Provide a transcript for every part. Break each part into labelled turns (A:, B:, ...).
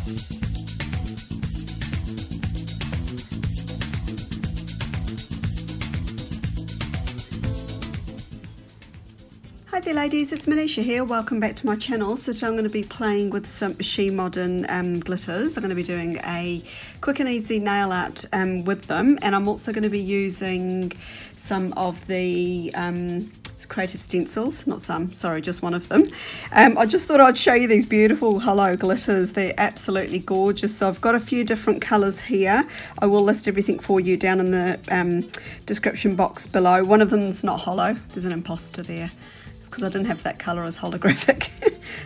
A: Hi there ladies, it's Manisha here. Welcome back to my channel. So today I'm going to be playing with some She Modern glitters. I'm going to be doing a quick and easy nail art with them, and I'm also going to be using some of the creative stencils, not some, sorry, just one of them. I just thought I'd show you these beautiful Holo glitters. They're absolutely gorgeous. So I've got a few different colours here. I will list everything for you down in the description box below. One of them's not holo, there's an imposter there. Because I didn't have that colour as holographic.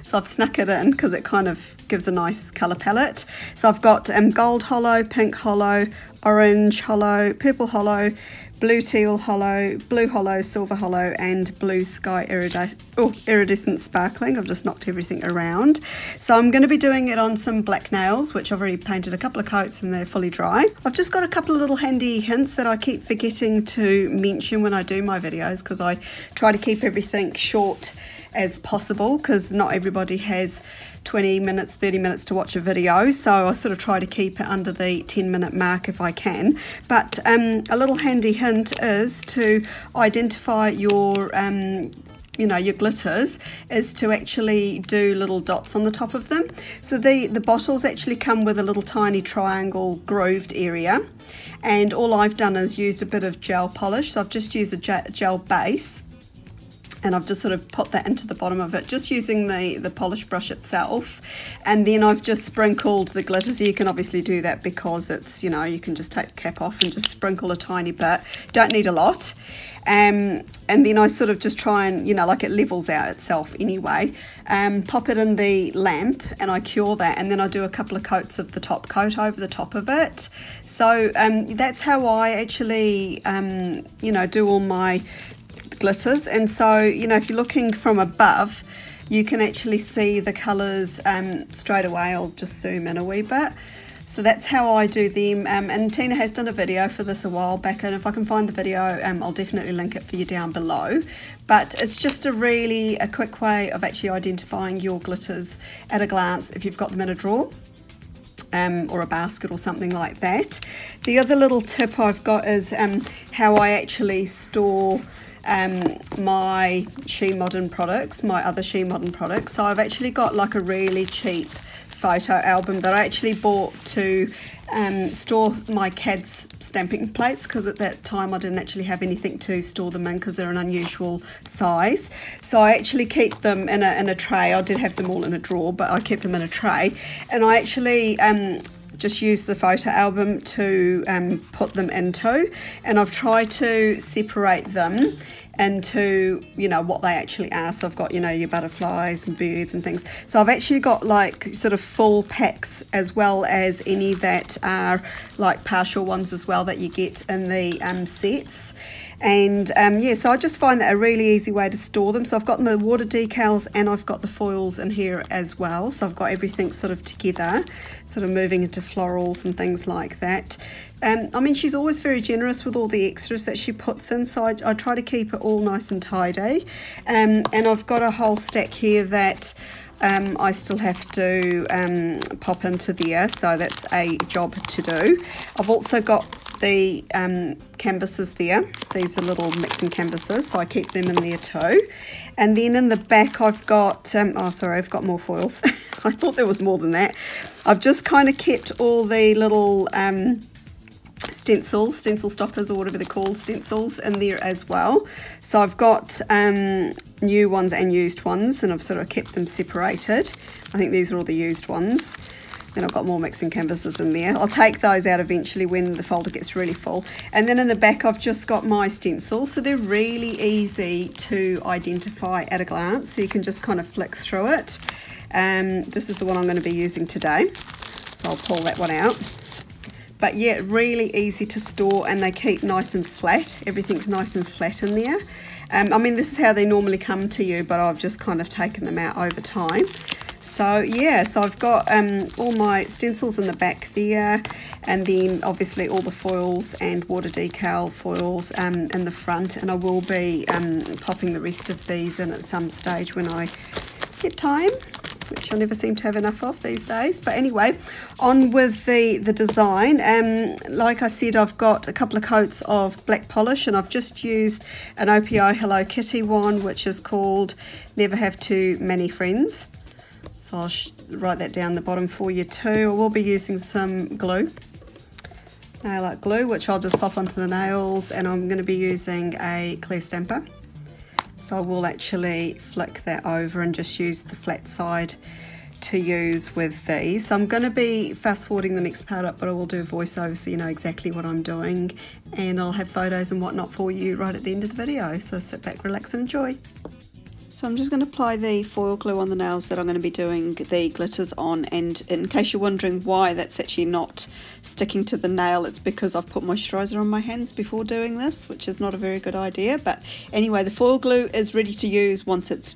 A: So I've snuck it in because it kind of gives a nice colour palette. So I've got gold holo, pink holo, orange holo, purple holo, blue teal holo, blue holo, silver holo, and blue sky iridescent sparkling. I've just knocked everything around. So I'm going to be doing it on some black nails, which I've already painted a couple of coats and they're fully dry. I've just got a couple of little handy hints that I keep forgetting to mention when I do my videos, because I try to keep everything short as possible, because not everybody has 20 minutes, 30 minutes to watch a video, so I sort of try to keep it under the 10-minute mark if I can. But a little handy hint is to identify your your glitters, is to actually do little dots on the top of them. So the bottles actually come with a little tiny triangle grooved area, and all I've done is used a bit of gel polish. So I've just used a gel base, and I've just sort of put that into the bottom of it, just using the polish brush itself. And then I've just sprinkled the glitter. So you can obviously do that because it's, you can just take the cap off and just sprinkle a tiny bit. Don't need a lot. And then I sort of just try and, like it levels out itself anyway. Pop it in the lamp and I cure that, and then I do a couple of coats of the top coat over the top of it. So that's how I actually, do all my glitters. And so if you're looking from above, you can actually see the colors straight away. I'll just zoom in a wee bit. So that's how I do them, and Tina has done a video for this a while back, and if I can find the video I'll definitely link it for you down below. But it's just a quick way of actually identifying your glitters at a glance if you've got them in a drawer or a basket or something like that. The other little tip I've got is how I actually store my She Modern products, my other She Modern products. So I've actually got like a really cheap photo album that I actually bought to store my CAD's stamping plates, because at that time I didn't actually have anything to store them in because they're an unusual size. So I actually keep them in a tray. I did have them all in a drawer, but I kept them in a tray, and I actually just use the photo album to put them into, and I've tried to separate them into what they actually are. So I've got your butterflies and birds and things. So I've actually got like sort of full packs, as well as any that are like partial ones as well that you get in the sets. And so I just find that a really easy way to store them. So I've got the water decals and I've got the foils in here as well. So I've got everything sort of together, sort of moving into florals and things like that. I mean, she's always very generous with all the extras that she puts in, so I try to keep it all nice and tidy. And I've got a whole stack here that I still have to pop into there, so that's a job to do. I've also got the canvases there. These are little mixing canvases, so I keep them in there too. And then in the back I've got, I've got more foils. I thought there was more than that. I've just kind of kept all the little stencil stoppers, or whatever they're called, stencils, in there as well. So I've got new ones and used ones, and I've sort of kept them separated. I think these are all the used ones. Then I've got more mixing canvases in there. I'll take those out eventually when the folder gets really full. And then in the back I've just got my stencils, so they're really easy to identify at a glance, so you can just kind of flick through it. This is the one I'm going to be using today, so I'll pull that one out. But yeah, really easy to store, and they keep nice and flat. Everything's nice and flat in there. I mean, this is how they normally come to you, but I've just kind of taken them out over time. So yeah, so I've got all my stencils in the back there, and then obviously all the foils and water decal foils in the front, and I will be popping the rest of these in at some stage when I get time. which I never seem to have enough of these days. But anyway, on with the design. Like I said, I've got a couple of coats of black polish, and I've just used an OPI Hello Kitty one, which is called Never Have Too Many Friends. So I'll write that down the bottom for you too. I will be using some glue, nail art glue, which I'll just pop onto the nails, and I'm going to be using a clear stamper. So I will actually flick that over and just use the flat side to use with these. So I'm going to be fast forwarding the next part up, but I will do a voiceover so you know exactly what I'm doing, and I'll have photos and whatnot for you right at the end of the video. So sit back, relax and enjoy. So I'm just going to apply the foil glue on the nails that I'm going to be doing the glitters on, and in case you're wondering why that's actually not sticking to the nail, it's because I've put moisturiser on my hands before doing this, which is not a very good idea. But anyway, the foil glue is ready to use once it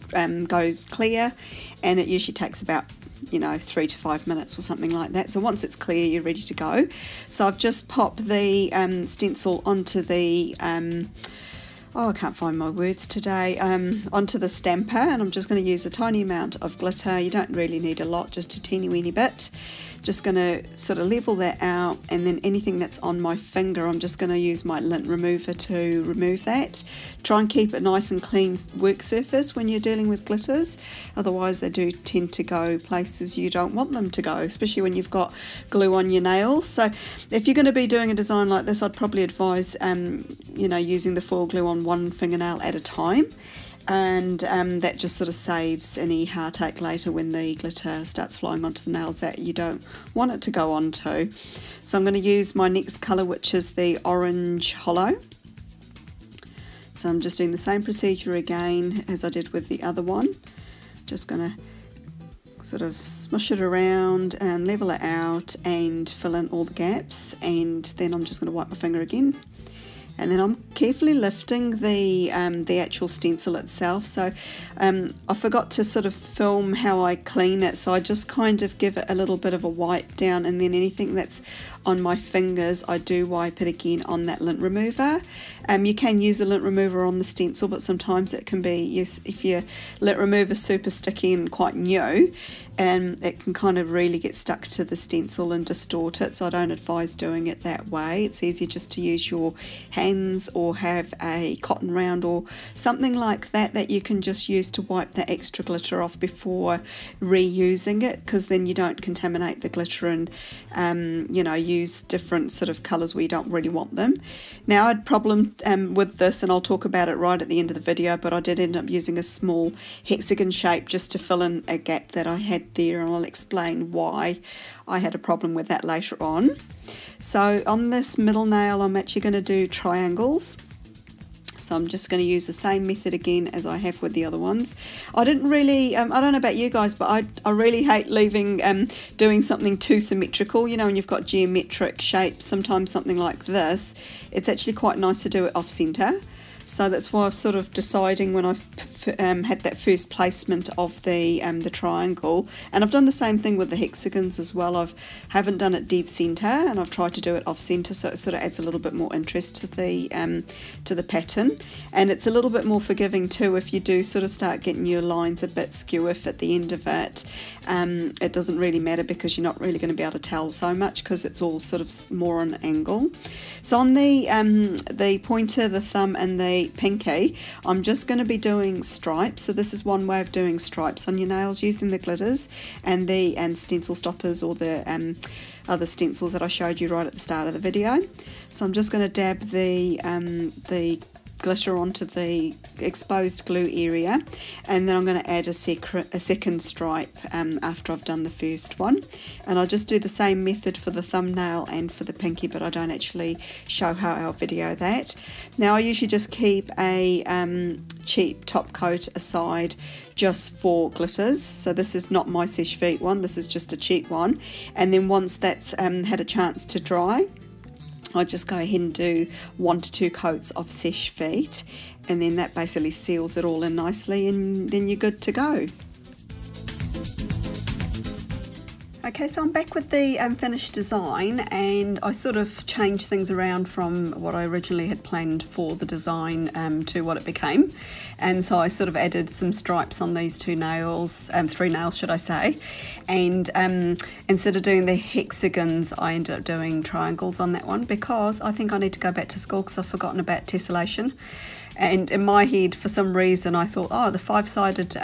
A: goes clear, and it usually takes about 3 to 5 minutes or something like that. So once it's clear, you're ready to go. So I've just popped the stencil onto the I can't find my words today, onto the stamper, and I'm just going to use a tiny amount of glitter. You don't really need a lot, just a teeny weeny bit. Just going to sort of level that out, and then anything that's on my finger, I'm just going to use my lint remover to remove that. Try and keep it nice and clean work surface when you're dealing with glitters, otherwise they do tend to go places you don't want them to go, especially when you've got glue on your nails. So if you're going to be doing a design like this, I'd probably advise using the foil glue on one fingernail at a time, and that just sort of saves any heartache later when the glitter starts flying onto the nails that you don't want it to go onto. So I'm going to use my next colour, which is the orange Holo. So I'm just doing the same procedure again as I did with the other one. Just going to sort of smush it around and level it out and fill in all the gaps, and then I'm just going to wipe my finger again. And then I'm carefully lifting the actual stencil itself. So I forgot to sort of film how I clean it, so I just kind of give it a little bit of a wipe down, and then anything that's on my fingers, I do wipe it again on that lint remover. You can use the lint remover on the stencil, but sometimes it can be, yes, if your lint remover is super sticky and quite new, and it can kind of really get stuck to the stencil and distort it, so I don't advise doing it that way. It's easier just to use your hands or have a cotton round or something like that that you can just use to wipe that extra glitter off before reusing it, because then you don't contaminate the glitter and use different sort of colours where you don't really want them. Now, I had a problem with this, and I'll talk about it right at the end of the video, but I did end up using a small hexagon shape just to fill in a gap that I had there, and I'll explain why I had a problem with that later on. So on this middle nail, I'm actually going to do triangles. So I'm just going to use the same method again as I have with the other ones. I didn't really, I don't know about you guys, but I really hate leaving, doing something too symmetrical. When you've got geometric shapes, sometimes something like this, it's actually quite nice to do it off centre. So that's why I was sort of deciding when I've had that first placement of the triangle, and I've done the same thing with the hexagons as well. Haven't done it dead centre, and I've tried to do it off centre, so it sort of adds a little bit more interest to the pattern, and it's a little bit more forgiving too if you do sort of start getting your lines a bit skew if at the end of it. It doesn't really matter because you're not really going to be able to tell so much because it's all sort of more on an angle. So on the pointer, the thumb and the pinky, I'm just going to be doing stripes. So this is one way of doing stripes on your nails using the glitters and the stencil stoppers, or the other stencils that I showed you right at the start of the video. So I'm just going to dab the glitter onto the exposed glue area, and then I'm going to add a second stripe after I've done the first one, and I'll just do the same method for the thumbnail and for the pinky, but I don't actually show how I'll video that. Now I usually just keep a cheap top coat aside just for glitters, so this is not my Seche Vite one, this is just a cheap one, and then once that's had a chance to dry, I just go ahead and do 1 to 2 coats of Seche Vite, and then that basically seals it all in nicely, and then you're good to go. Okay, so I'm back with the finished design, and I sort of changed things around from what I originally had planned for the design to what it became. And so I sort of added some stripes on these two nails, three nails should I say, and instead of doing the hexagons I ended up doing triangles on that one, because I think I need to go back to school because I've forgotten about tessellation. And in my head, for some reason, I thought, oh, the five-sided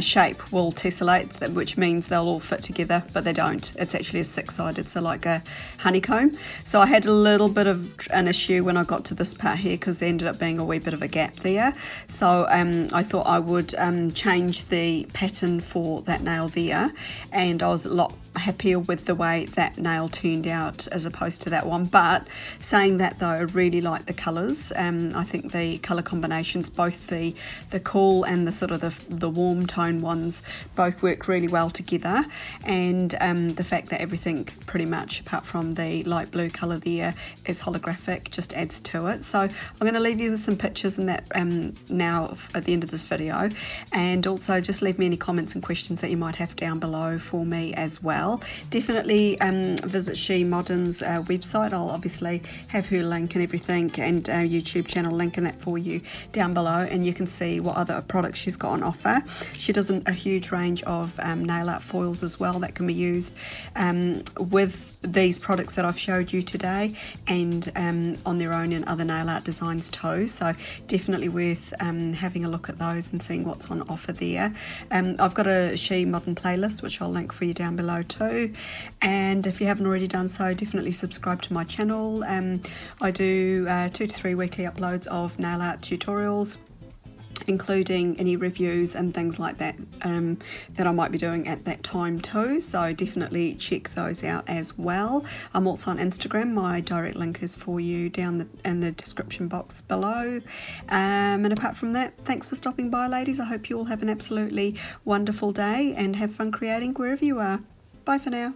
A: shape will tessellate, which means they'll all fit together, but they don't. It's actually a six-sided, so like a honeycomb. So I had a little bit of an issue when I got to this part here because there ended up being a wee bit of a gap there. So I thought I would change the pattern for that nail there, and I was a lot happier with the way that nail turned out as opposed to that one. But saying that though, I really like the colours. I think the colour combinations, both the cool and the sort of the warm tone ones, both work really well together, and the fact that everything pretty much apart from the light blue colour there is holographic just adds to it. So I'm going to leave you with some pictures in that now at the end of this video, and also just leave me any comments and questions that you might have down below for me as well. Definitely visit She Modern's website. I'll obviously have her link and everything, and YouTube channel link and that for you down below, and you can see what other products she's got on offer. She does a huge range of nail art foils as well that can be used with these products that I've showed you today, and on their own in other nail art designs too. So definitely worth having a look at those and seeing what's on offer there. I've got a She Modern playlist which I'll link for you down below too, and if you haven't already done so, definitely subscribe to my channel. I do 2 to 3 weekly uploads of nail art tutorials, including any reviews and things like that that I might be doing at that time too, so definitely check those out as well. I'm also on Instagram. My direct link is for you down in the description box below, and apart from that, thanks for stopping by, ladies. I hope you all have an absolutely wonderful day and have fun creating wherever you are. Bye for now.